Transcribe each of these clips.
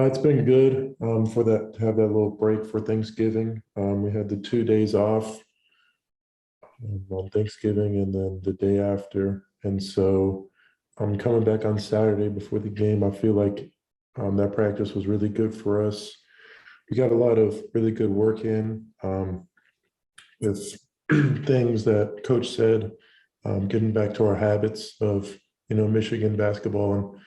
It's been good for that to have that little break for Thanksgiving. We had the 2 days off on Thanksgiving and then the day after. And so I'm coming back on Saturday before the game. I feel like that practice was really good for us. We got a lot of really good work in with things that Coach said, getting back to our habits of, Michigan basketball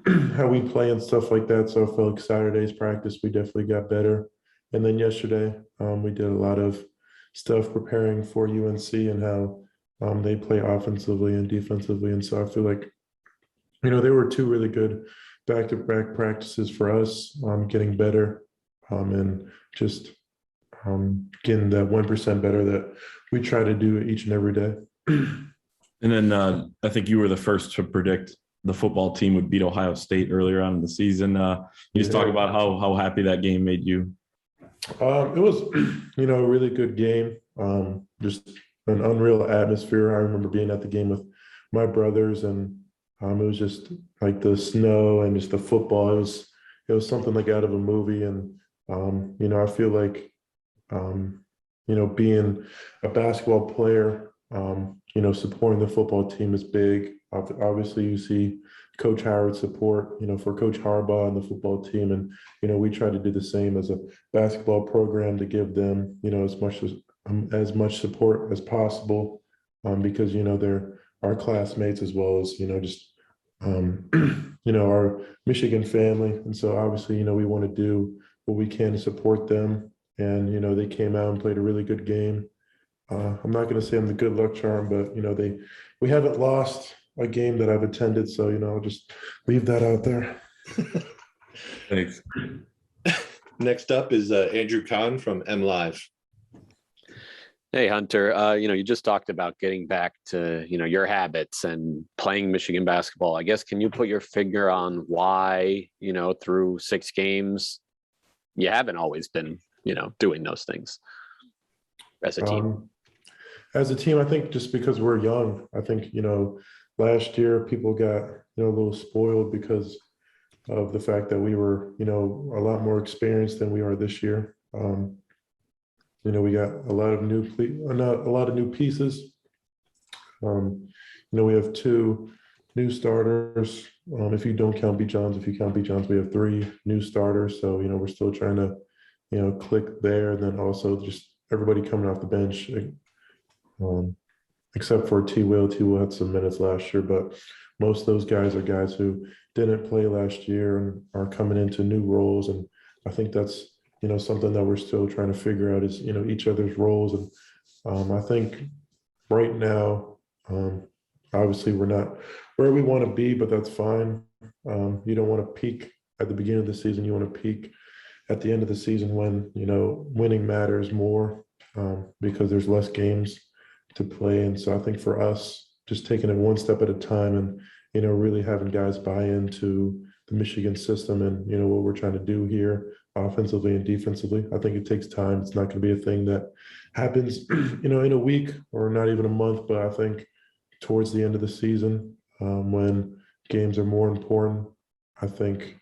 and how we play and stuff like that. So I felt like Saturday's practice, we definitely got better. And then yesterday, we did a lot of stuff preparing for UNC and how they play offensively and defensively. And so I feel like, there were two really good back-to-back practices for us, getting better and just getting that 1% better that we try to do each and every day. And then I think you were the first to predict the football team would beat Ohio State earlier on in the season. You just talk about how happy that game made you. It was, a really good game. Just an unreal atmosphere. I remember being at the game with my brothers, and it was just like the snow and just the football. It was something like out of a movie, and I feel like being a basketball player, supporting the football team is big. Obviously, you see Coach Howard's support, for Coach Harbaugh and the football team, and we try to do the same as a basketball program to give them, as much support as possible, because they're our classmates as well as just our Michigan family, and so obviously we want to do what we can to support them, and they came out and played a really good game. I'm not going to say I'm the good luck charm, but we haven't lost a game that I've attended, so I'll just leave that out there. Thanks. Next up is Andrew Kahn from M Live. Hey, Hunter, you just talked about getting back to, your habits and playing Michigan basketball. I guess, can you put your finger on why, through 6 games, you haven't always been, doing those things as a team? As a team, I think just because we're young, I think, last year people got, a little spoiled because of the fact that we were, a lot more experienced than we are this year. We got a lot of new pieces. We have 2 new starters. If you don't count B. Johns, if you count B. Johns, we have 3 new starters. So, we're still trying to, click there. And then also just everybody coming off the bench, except for T. Will. T. Will had some minutes last year, but most of those guys are guys who didn't play last year and are coming into new roles. And I think that's, something that we're still trying to figure out is, each other's roles. And I think right now, obviously we're not where we want to be, but that's fine. You don't want to peak at the beginning of the season. You want to peak at the end of the season when, winning matters more because there's less games to play. And so I think for us, just taking it one step at a time and, really having guys buy into the Michigan system and, what we're trying to do here offensively and defensively. I think it takes time. It's not going to be a thing that happens, in a week or not even a month, but I think towards the end of the season, when games are more important, I think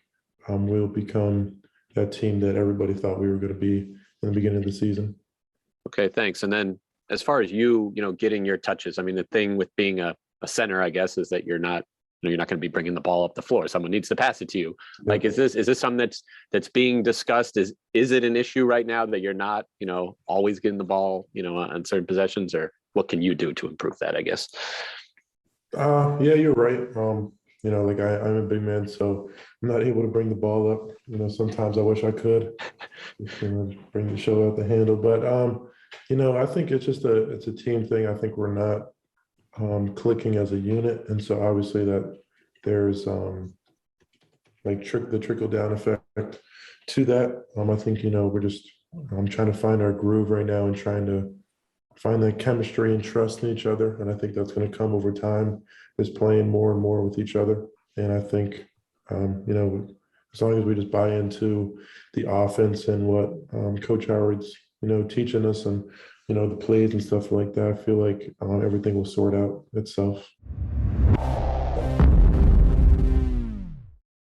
we'll become that team that everybody thought we were going to be in the beginning of the season. Okay, thanks. And then as far as you, getting your touches, I mean, the thing with being a center, I guess, is that you're not going to be bringing the ball up the floor. Someone needs to pass it to you. Like, is this something that's being discussed? Is it an issue right now that you're not, always getting the ball, on certain possessions, or what can you do to improve that, I guess? Yeah, you're right. Like I'm a big man, so I'm not able to bring the ball up. Sometimes I wish I could bring the show out the handle, but I think it's just it's a team thing. I think we're not clicking as a unit, and so obviously that there's the trickle down effect to that. I think we're just trying to find our groove right now and trying to find that chemistry and trust in each other, and I think that's going to come over time, is playing more and more with each other. And I think as long as we just buy into the offense and what Coach Howard's teaching us and the plays and stuff like that, I feel like everything will sort out itself.